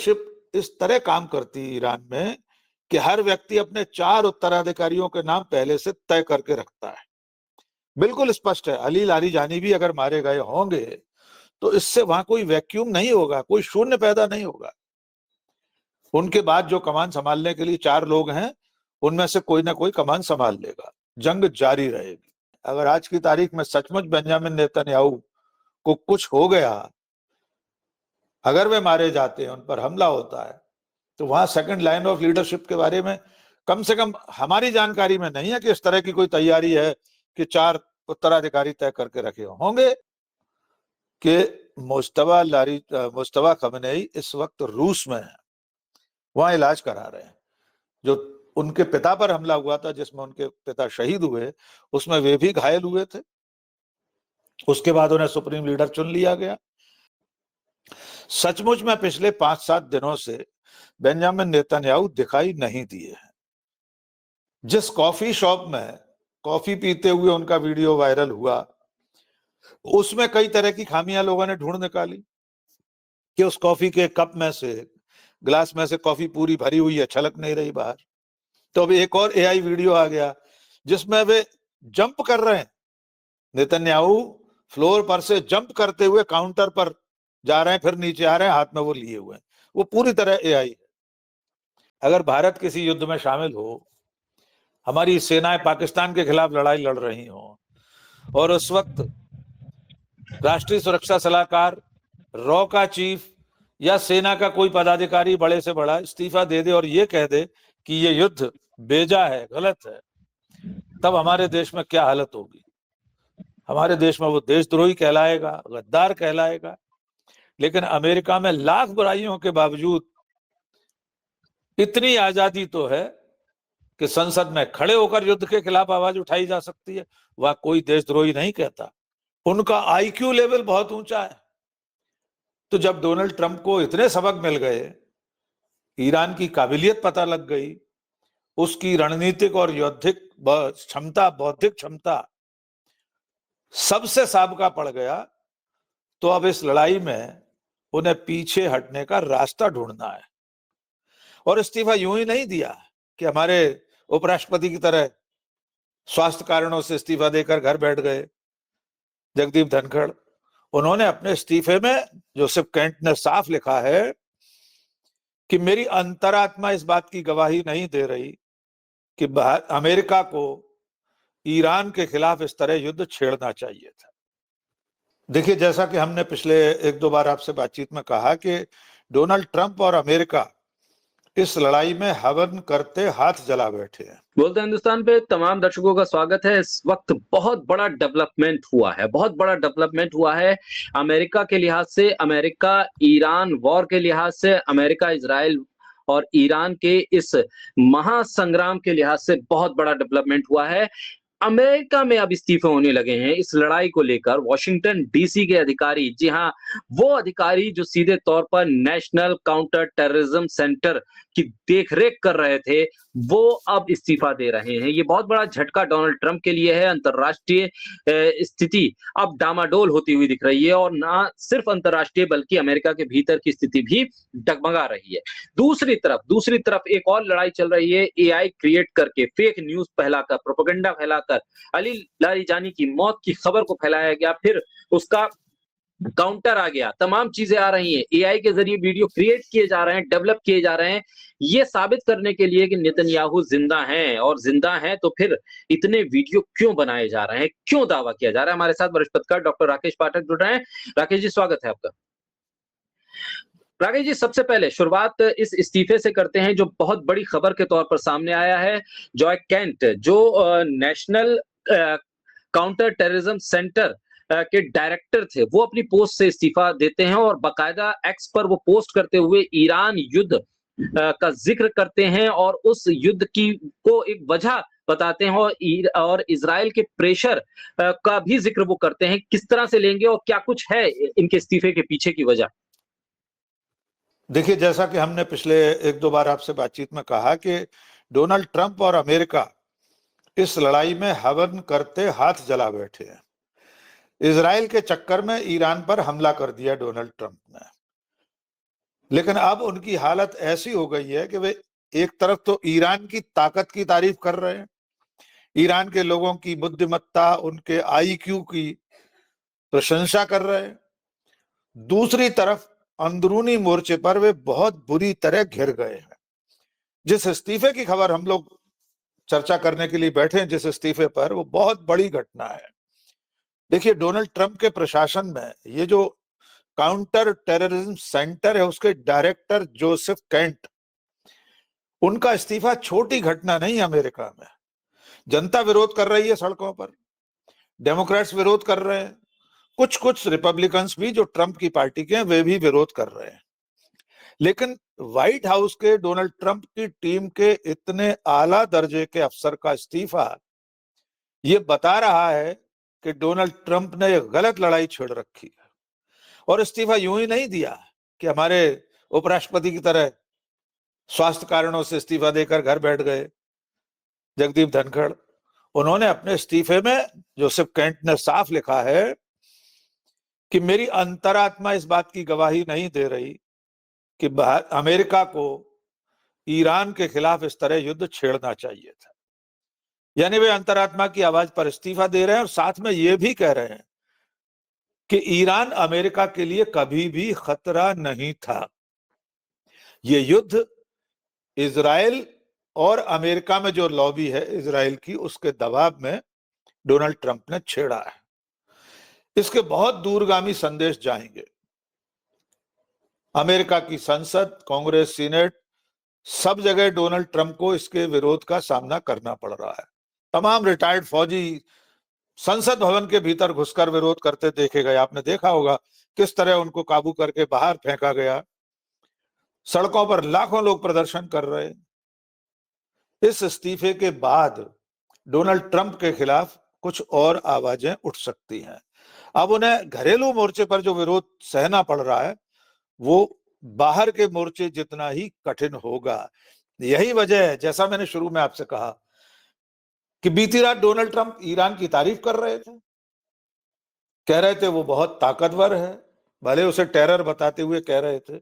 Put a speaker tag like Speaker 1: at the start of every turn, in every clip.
Speaker 1: Leadership इस तरह काम करती है ईरान में कि हर व्यक्ति अपने 4 उत्तराधिकारियों के नाम पहले से तय करके रखता है। बिल्कुल स्पष्ट है, अली लारीजानी भी अगर मारे गए होंगे तो इससे वहां कोई वैक्यूम नहीं होगा, कोई शून्य पैदा नहीं होगा। उनके बाद जो कमान संभालने के लिए 4 लोग हैं, उनमें से कोई ना कोई कमान संभाल लेगा, जंग जारी रहेगी। अगर आज की तारीख में सचमुच बेंजामिन नेतन्याहू को कुछ हो गया, अगर वे मारे जाते हैं, उन पर हमला होता है, तो वहां सेकंड लाइन ऑफ लीडरशिप के बारे में कम से कम हमारी जानकारी में नहीं है कि इस तरह की कोई तैयारी है कि 4 उत्तराधिकारी तय करके रखे होंगे। कि मुस्तफा खमेनेई इस वक्त रूस में है, वहां इलाज करा रहे हैं। जो उनके पिता पर हमला हुआ था, जिसमें उनके पिता शहीद हुए, उसमें वे भी घायल हुए थे। उसके बाद उन्हें सुप्रीम लीडर चुन लिया गया। सचमुच में पिछले 5-7 दिनों से बेंजामिन नेतन्याहू दिखाई नहीं दिए हैं। जिस कॉफी शॉप में कॉफी पीते हुए उनका वीडियो वायरल हुआ, उसमें कई तरह की खामियां लोगों ने ढूंढ निकाली कि उस कॉफी के कप में से, ग्लास में से कॉफी पूरी भरी हुई है, छलक नहीं रही बाहर। तो अब एक और एआई वीडियो आ गया जिसमें वे जंप कर रहे हैं, नेतन्याहू फ्लोर पर से जंप करते हुए काउंटर पर जा रहे हैं, फिर नीचे आ रहे हैं, हाथ में वो लिए हुए हैं। वो पूरी तरह एआई है। अगर भारत किसी युद्ध में शामिल हो, हमारी सेनाएं पाकिस्तान के खिलाफ लड़ाई लड़ रही हो, और उस वक्त राष्ट्रीय सुरक्षा सलाहकार, रॉ का चीफ या सेना का कोई पदाधिकारी बड़े से बड़ा इस्तीफा दे दे और ये कह दे कि ये युद्ध बेजा है, गलत है, तब हमारे देश में क्या हालत होगी। हमारे देश में वो देशद्रोही कहलाएगा, गद्दार कहलाएगा। लेकिन अमेरिका में लाख बुराइयों के बावजूद इतनी आजादी तो है कि संसद में खड़े होकर युद्ध के खिलाफ आवाज उठाई जा सकती है। वह कोई देशद्रोही नहीं कहता। उनका आईक्यू लेवल बहुत ऊंचा है। तो जब डोनाल्ड ट्रंप को इतने सबक मिल गए, ईरान की काबिलियत पता लग गई, उसकी रणनीतिक और यौद्धिक क्षमता, बौद्धिक क्षमता सबसे साबका पड़ गया, तो अब इस लड़ाई में उन्हें पीछे हटने का रास्ता ढूंढना है। और इस्तीफा यूं ही नहीं दिया कि हमारे उपराष्ट्रपति की तरह स्वास्थ्य कारणों से इस्तीफा देकर घर बैठ गए जगदीप धनखड़। उन्होंने अपने इस्तीफे में, जोसेफ केंट ने साफ लिखा है कि मेरी अंतरात्मा इस बात की गवाही नहीं दे रही कि अमेरिका को ईरान के खिलाफ इस तरह युद्ध छेड़ना चाहिए था। देखिए, जैसा कि हमने पिछले 1-2 बार आपसे बातचीत में कहा कि डोनाल्ड ट्रंप और अमेरिका इस लड़ाई में हवन करते हाथ जला बैठे हैं।
Speaker 2: बोलते हिंदुस्तान पे तमाम दर्शकों का स्वागत है। इस वक्त बहुत बड़ा डेवलपमेंट हुआ है, बहुत बड़ा डेवलपमेंट हुआ है अमेरिका के लिहाज से, अमेरिका ईरान वॉर के लिहाज से, अमेरिका इजराइल और ईरान के इस महासंग्राम के लिहाज से बहुत बड़ा डेवलपमेंट हुआ है। अमेरिका में अब इस्तीफे होने लगे हैं इस लड़ाई को लेकर। वॉशिंगटन डीसी के अधिकारी, जी हां, वो अधिकारी जो सीधे तौर पर नेशनल काउंटर टेररिज्म सेंटर की देखरेख कर रहे थे, वो अब इस्तीफा दे रहे हैं। ये बहुत बड़ा झटका डोनाल्ड ट्रंप के लिए है। अंतर्राष्ट्रीय स्थिति अब डामाडोल होती हुई दिख रही है, और ना सिर्फ अंतर्राष्ट्रीय बल्कि अमेरिका के भीतर की स्थिति भी डगमगा रही है। दूसरी तरफ एक और लड़ाई चल रही है, एआई क्रिएट करके, फेक न्यूज फैलाकर, प्रोपेगेंडा फैलाकर अली लारीजानी की मौत की खबर को फैलाया गया, फिर उसका काउंटर आ गया, तमाम चीजें आ रही हैं, एआई के जरिए वीडियो क्रिएट किए जा रहे हैं, डेवलप किए जा रहे हैं, ये साबित करने के लिए कि नेतन्याहू जिंदा हैं, और जिंदा हैं तो फिर इतने वीडियो क्यों बनाए जा रहे हैं, क्यों दावा किया जा रहा है। हमारे साथ वरिष्ठ पत्रकार डॉक्टर राकेश पाठक जुड़ रहे हैं। राकेश जी, स्वागत है आपका। राकेश जी, सबसे पहले शुरुआत इस इस्तीफे से करते हैं जो बहुत बड़ी खबर के तौर पर सामने आया है। जॉय केंट, जो नेशनल काउंटर टेररिज्म सेंटर के डायरेक्टर थे, वो अपनी पोस्ट से इस्तीफा देते हैं और बाकायदा एक्स पर वो पोस्ट करते हुए ईरान युद्ध का जिक्र करते हैं और उस युद्ध की को एक वजह बताते हैं, और इजराइल के प्रेशर का भी जिक्र वो करते हैं। किस तरह से लेंगे और क्या कुछ है इनके इस्तीफे के पीछे की वजह?
Speaker 1: देखिए, जैसा कि हमने पिछले 1-2 बार आपसे बातचीत में कहा कि डोनाल्ड ट्रंप और अमेरिका इस लड़ाई में हवन करते हाथ जला बैठे हैं। इजराइल के चक्कर में ईरान पर हमला कर दिया डोनाल्ड ट्रंप ने। लेकिन अब उनकी हालत ऐसी हो गई है कि वे एक तरफ तो ईरान की ताकत की तारीफ कर रहे हैं, ईरान के लोगों की बुद्धिमत्ता, उनके आईक्यू की प्रशंसा कर रहे हैं, दूसरी तरफ अंदरूनी मोर्चे पर वे बहुत बुरी तरह घिर गए हैं। जिस इस्तीफे की खबर हम लोग चर्चा करने के लिए बैठे हैं, जिस इस्तीफे पर, वो बहुत बड़ी घटना है। देखिए, डोनाल्ड ट्रंप के प्रशासन में ये जो काउंटर टेररिज्म सेंटर है, उसके डायरेक्टर जोसेफ कैंट, उनका इस्तीफा छोटी घटना नहीं है। अमेरिका में जनता विरोध कर रही है, सड़कों पर डेमोक्रेट्स विरोध कर रहे हैं, कुछ कुछ रिपब्लिकन्स भी जो ट्रंप की पार्टी के हैं वे भी विरोध कर रहे हैं। लेकिन व्हाइट हाउस के डोनाल्ड ट्रंप की टीम के इतने आला दर्जे के अफसर का इस्तीफा ये बता रहा है कि डोनाल्ड ट्रंप ने एक गलत लड़ाई छेड़ रखी है। और इस्तीफा यूं ही नहीं दिया कि हमारे उपराष्ट्रपति की तरह स्वास्थ्य कारणों से इस्तीफा देकर घर बैठ गए जगदीप धनखड़। उन्होंने अपने इस्तीफे में, जोसेफ कैंट ने साफ लिखा है कि मेरी अंतरात्मा इस बात की गवाही नहीं दे रही कि अमेरिका को ईरान के खिलाफ इस तरह युद्ध छेड़ना चाहिए था। यानी वे अंतरात्मा की आवाज पर इस्तीफा दे रहे हैं और साथ में ये भी कह रहे हैं कि ईरान अमेरिका के लिए कभी भी खतरा नहीं था। ये युद्ध इजराइल और अमेरिका में जो लॉबी है इजराइल की, उसके दबाव में डोनाल्ड ट्रंप ने छेड़ा है। इसके बहुत दूरगामी संदेश जाएंगे। अमेरिका की संसद, कांग्रेस, सीनेट, सब जगह डोनाल्ड ट्रंप को इसके विरोध का सामना करना पड़ रहा है। तमाम रिटायर्ड फौजी संसद भवन के भीतर घुसकर विरोध करते देखे गए। आपने देखा होगा किस तरह उनको काबू करके बाहर फेंका गया। सड़कों पर लाखों लोग प्रदर्शन कर रहे। इस इस्तीफे के बाद डोनाल्ड ट्रंप के खिलाफ कुछ और आवाजें उठ सकती हैं। अब उन्हें घरेलू मोर्चे पर जो विरोध सहना पड़ रहा है वो बाहर के मोर्चे जितना ही कठिन होगा। यही वजह है, जैसा मैंने शुरू में आपसे कहा, कि बीती रात डोनाल्ड ट्रंप ईरान की तारीफ कर रहे थे, कह रहे थे वो बहुत ताकतवर है, भले उसे टेरर बताते हुए कह रहे थे।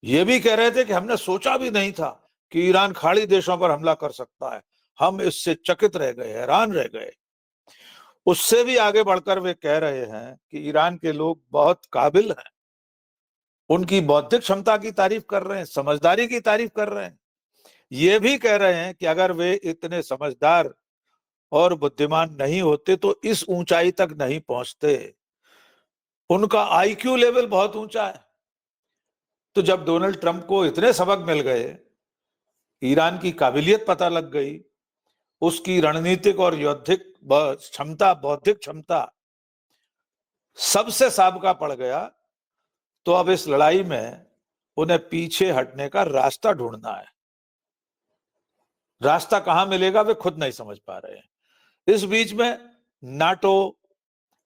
Speaker 1: ये भी कह रहे थे कि हमने सोचा भी नहीं था कि ईरान खाड़ी देशों पर हमला कर सकता है, हम इससे चकित रह गए, हैरान रह गए। उससे भी आगे बढ़कर वे कह रहे हैं कि ईरान के लोग बहुत काबिल हैं, उनकी बौद्धिक क्षमता की तारीफ कर रहे हैं, समझदारी की तारीफ कर रहे हैं। ये भी कह रहे हैं कि अगर वे इतने समझदार और बुद्धिमान नहीं होते तो इस ऊंचाई तक नहीं पहुंचते। उनका आईक्यू लेवल बहुत ऊंचा है। तो जब डोनाल्ड ट्रंप को इतने सबक मिल गए, ईरान की काबिलियत पता लग गई, उसकी रणनीतिक और यौद्धिक क्षमता, बौद्धिक क्षमता सबसे साबका पड़ गया, तो अब इस लड़ाई में उन्हें पीछे हटने का रास्ता ढूंढना है। रास्ता कहां मिलेगा वे खुद नहीं समझ पा रहे हैं। इस बीच में नाटो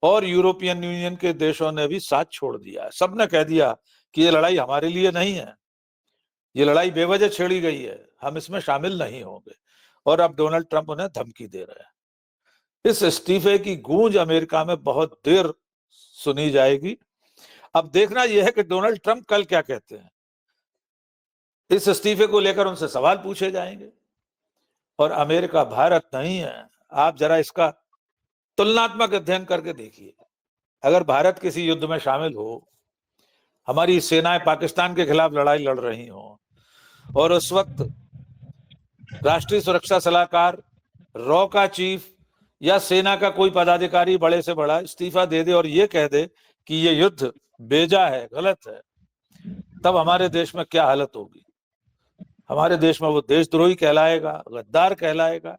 Speaker 1: और यूरोपियन यूनियन के देशों ने भी साथ छोड़ दिया है। सबने कह दिया कि ये लड़ाई हमारे लिए नहीं है, ये लड़ाई बेवजह छेड़ी गई है, हम इसमें शामिल नहीं होंगे। और अब डोनाल्ड ट्रंप उन्हें धमकी दे रहे हैं। इस इस्तीफे की गूंज अमेरिका में बहुत देर सुनी जाएगी। अब देखना यह है कि डोनाल्ड ट्रंप कल क्या कहते हैं। इस इस्तीफे को लेकर उनसे सवाल पूछे जाएंगे। और अमेरिका भारत नहीं है। आप जरा इसका तुलनात्मक अध्ययन करके देखिए। अगर भारत किसी युद्ध में शामिल हो, हमारी सेनाएं पाकिस्तान के खिलाफ लड़ाई लड़ रही हो और उस वक्त राष्ट्रीय सुरक्षा सलाहकार, रॉ का चीफ या सेना का कोई पदाधिकारी बड़े से बड़ा इस्तीफा दे दे और ये कह दे कि ये युद्ध बेजा है, गलत है, तब हमारे देश में क्या हालत होगी। हमारे देश में वो देशद्रोही कहलाएगा, गद्दार कहलाएगा।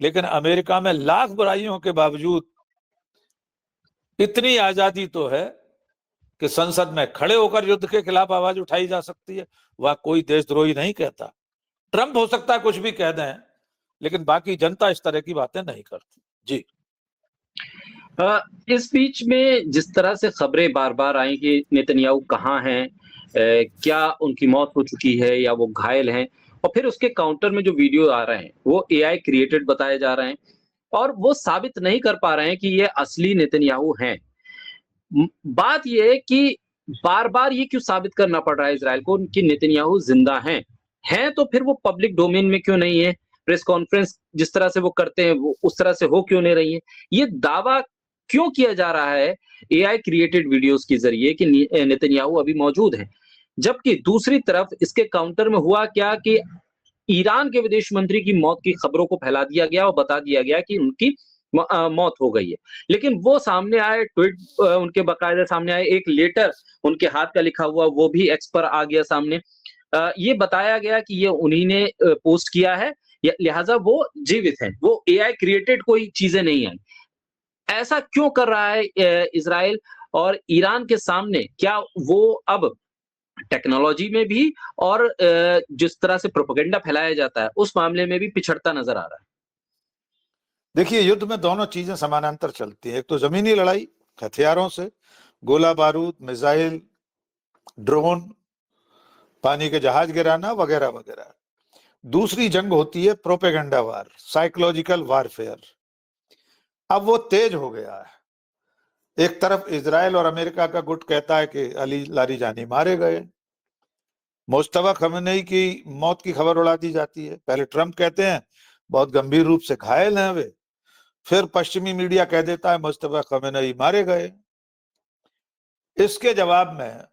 Speaker 1: लेकिन अमेरिका में लाख बुराइयों के बावजूद इतनी आजादी तो है कि संसद में खड़े होकर युद्ध के खिलाफ आवाज उठाई जा सकती है। वह कोई देशद्रोही नहीं कहता। ट्रंप हो सकता है कुछ भी कह दें, लेकिन बाकी जनता इस तरह की बातें नहीं करती। जी।
Speaker 2: इस बीच में जिस तरह से खबरें बार-बार आई कि नेतन्याहू कहाँ हैं, क्या उनकी मौत हो चुकी है या वो घायल हैं, और फिर उसके काउंटर में जो वीडियो आ रहे हैं वो एआई क्रिएटेड बताए जा रहे हैं और वो साबित नहीं कर पा रहे हैं कि ये असली नेतन्याहू हैं। बात ये है कि बार बार ये क्यों साबित करना पड़ रहा है इजराइल को कि नेतन्याहू जिंदा हैं तो फिर वो पब्लिक डोमेन में क्यों नहीं है? प्रेस कॉन्फ्रेंस जिस तरह से वो करते हैं वो उस तरह से हो क्यों नहीं रही है? ये दावा क्यों किया जा रहा है एआई क्रिएटेड वीडियोस के जरिए कि नेतन्याहू अभी मौजूद हैं? जबकि दूसरी तरफ इसके काउंटर में हुआ क्या कि ईरान के विदेश मंत्री की मौत की खबरों को फैला दिया गया और बता दिया गया कि उनकी मौत हो गई है। लेकिन वो सामने आए ट्वीट उनके बाकायदा सामने आए, एक लेटर उनके हाथ का लिखा हुआ वो भी एक्स पर आ गया सामने। ये बताया गया कि ये उन्हीं ने पोस्ट किया है, लिहाजा वो जीवित हैं, वो एआई क्रिएटेड कोई चीजें नहीं है। ऐसा क्यों कर रहा है इजराइल और ईरान के सामने? क्या वो अब टेक्नोलॉजी में भी और जिस तरह से प्रोपेगेंडा फैलाया जाता है उस मामले में भी पिछड़ता नजर आ रहा है?
Speaker 1: देखिए, युद्ध में दोनों चीजें समानांतर चलती हैं। एक तो जमीनी लड़ाई हथियारों से, गोला बारूद, मिसाइल, ड्रोन, पानी के जहाज गिराना वगैरह वगैरह। दूसरी जंग होती है प्रोपेगेंडा वार, साइकोलॉजिकल वारफेयर। अब वो तेज हो गया है। एक तरफ इजराइल और अमेरिका का गुट कहता है कि अली लारीजानी मारे गए, मुश्तबा खमेनी की मौत की खबर उड़ा दी जाती है। पहले ट्रंप कहते हैं बहुत गंभीर रूप से घायल हैं वे, फिर पश्चिमी मीडिया कह देता है मुश्तबा खमेनी मारे गए। इसके जवाब में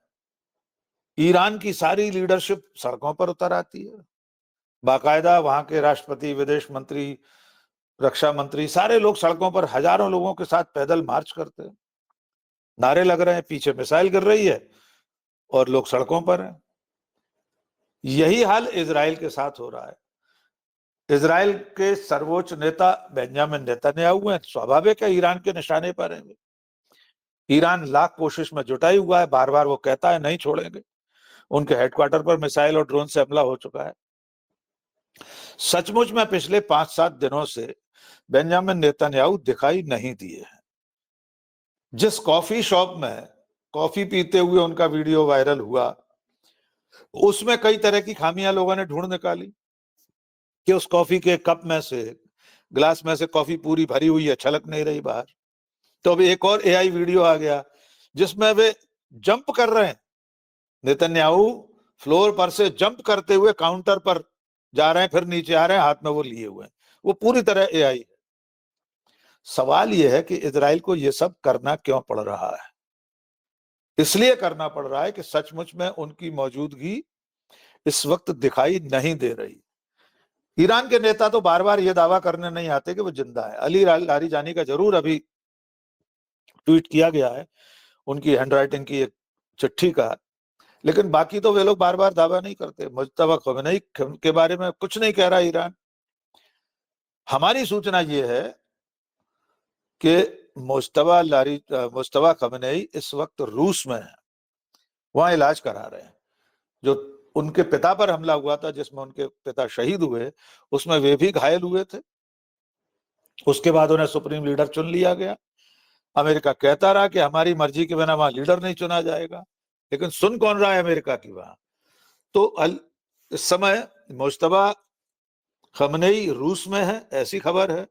Speaker 1: ईरान की सारी लीडरशिप सड़कों पर उतर आती है। बाकायदा वहां के राष्ट्रपति, विदेश मंत्री, रक्षा मंत्री, सारे लोग सड़कों पर हजारों लोगों के साथ पैदल मार्च करते हैं। नारे लग रहे हैं, पीछे मिसाइल गिर रही है और लोग सड़कों पर हैं। यही हाल इजराइल के साथ हो रहा है। इजराइल के सर्वोच्च नेता बेंजामिन नेतन्याहू हैं, स्वाभाविक है ईरान के निशाने पर हैं। ईरान लाख कोशिश में जुटा ही हुआ है, बार बार वो कहता है नहीं छोड़ेंगे। उनके हेडक्वार्टर पर मिसाइल और ड्रोन से हमला हो चुका है। सचमुच में पिछले 5-7 दिनों से बेंजामिन नेतन्याहू दिखाई नहीं दिए हैं। जिस कॉफी शॉप में कॉफी पीते हुए उनका वीडियो वायरल हुआ, उसमें कई तरह की खामियां लोगों ने ढूंढ निकाली कि उस कॉफी के कप में से, ग्लास में से कॉफी पूरी भरी हुई है, छलक नहीं रही बाहर। तो अभी एक और एआई वीडियो आ गया जिसमें वे जंप कर रहे हैं। नेतन्याहू फ्लोर पर से जंप करते हुए काउंटर पर जा रहे हैं, फिर नीचे आ रहे हैं, हाथ में वो लिए हुए हैं। वो पूरी तरह एआई है। सवाल यह है कि इजराइल को यह सब करना क्यों पड़ रहा है? इसलिए करना पड़ रहा है कि सचमुच में उनकी मौजूदगी इस वक्त दिखाई नहीं दे रही। ईरान के नेता तो बार बार यह दावा करने नहीं आते कि वो जिंदा है। अली लारीजानी का जरूर अभी ट्वीट किया गया है, उनकी हैंडराइटिंग की एक चिट्ठी का, लेकिन बाकी तो वे लोग बार बार दावा नहीं करते। मुश्तबा खमेनी के बारे में कुछ नहीं कह रहा ईरान। हमारी सूचना यह है कि मुश्तबा खमेनी इस वक्त रूस में है, वहां इलाज करा रहे हैं। जो उनके पिता पर हमला हुआ था, जिसमें उनके पिता शहीद हुए, उसमें वे भी घायल हुए थे। उसके बाद उन्हें सुप्रीम लीडर चुन लिया गया। अमेरिका कहता रहा कि हमारी मर्जी के बिना वहां लीडर नहीं चुना जाएगा, लेकिन सुन कौन रहा है अमेरिका की वहां? तो इस समय मुश्तबा खमेनी रूस में है, ऐसी खबर है।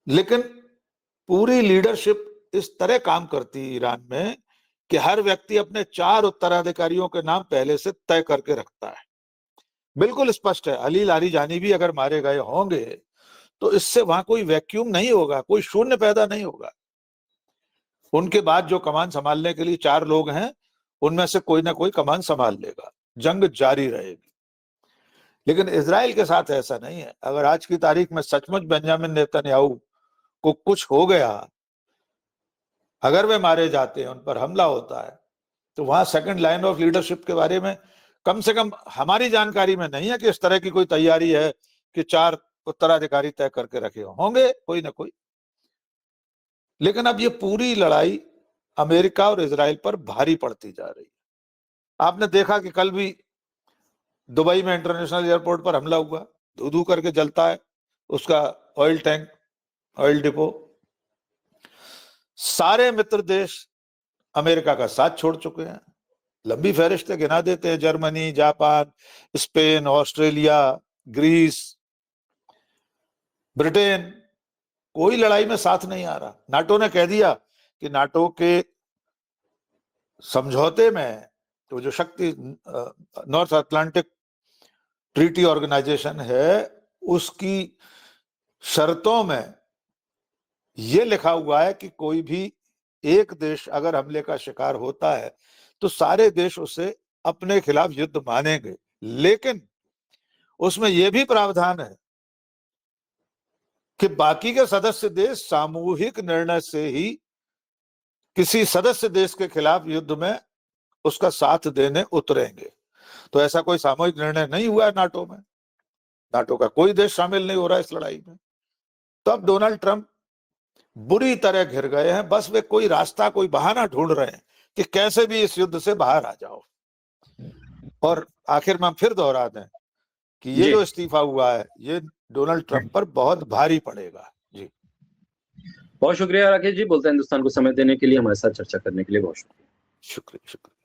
Speaker 1: लेकिन पूरी लीडरशिप इस तरह काम करती है ईरान में कि हर व्यक्ति अपने 4 उत्तराधिकारियों के नाम पहले से तय करके रखता है। बिल्कुल स्पष्ट है, अली लारीजानी भी अगर मारे गए होंगे तो इससे वहां कोई वैक्यूम नहीं होगा, कोई शून्य पैदा नहीं होगा। उनके बाद जो कमान संभालने के लिए 4 लोग हैं, उनमें से कोई ना कोई कमान संभाल लेगा, जंग जारी रहेगी। लेकिन इजराइल के साथ ऐसा नहीं है। अगर आज की तारीख में सचमुच बेंजामिन नेतन्याहू को कुछ हो गया, अगर वे मारे जाते हैं, उन पर हमला होता है, तो वहां सेकंड लाइन ऑफ लीडरशिप के बारे में कम से कम हमारी जानकारी में नहीं है कि इस तरह की कोई तैयारी है कि 4 उत्तराधिकारी तय करके रखे होंगे कोई ना कोई। लेकिन अब ये पूरी लड़ाई अमेरिका और इजराइल पर भारी पड़ती जा रही है। आपने देखा कि कल भी दुबई में इंटरनेशनल एयरपोर्ट पर हमला हुआ, धू धू करके जलता है उसका ऑयल टैंक, ऑयल डिपो। सारे मित्र देश अमेरिका का साथ छोड़ चुके हैं। लंबी फहरिस्तें गिना देते हैं, Germany, Japan, Spain, Australia, Greece, Britain, कोई लड़ाई में साथ नहीं आ रहा। नाटो ने कह दिया कि नाटो के समझौते में तो जो शक्ति नॉर्थ अटलांटिक ट्रीटी ऑर्गेनाइजेशन है, उसकी शर्तों में ये लिखा हुआ है कि कोई भी एक देश अगर हमले का शिकार होता है तो सारे देश उसे अपने खिलाफ युद्ध मानेंगे, लेकिन उसमें यह भी प्रावधान है कि बाकी के सदस्य देश सामूहिक निर्णय से ही किसी सदस्य देश के खिलाफ युद्ध में उसका साथ देने उतरेंगे। तो ऐसा कोई सामूहिक निर्णय नहीं हुआ है नाटो में, नाटो का कोई देश शामिल नहीं हो रहा है इस लड़ाई में। तो अब डोनाल्ड ट्रंप बुरी तरह घिर गए हैं, बस वे कोई रास्ता, कोई बहाना ढूंढ रहे हैं कि कैसे भी इस युद्ध से बाहर आ जाओ। और आखिर में हम फिर दोहरा दें कि ये जो इस्तीफा हुआ है ये डोनाल्ड ट्रंप पर बहुत भारी पड़ेगा। जी,
Speaker 2: बहुत शुक्रिया राकेश जी, बोलते हैं हिंदुस्तान को समय देने के लिए, हमारे साथ चर्चा करने के लिए बहुत शुक्रिया।
Speaker 1: शुक्रिया।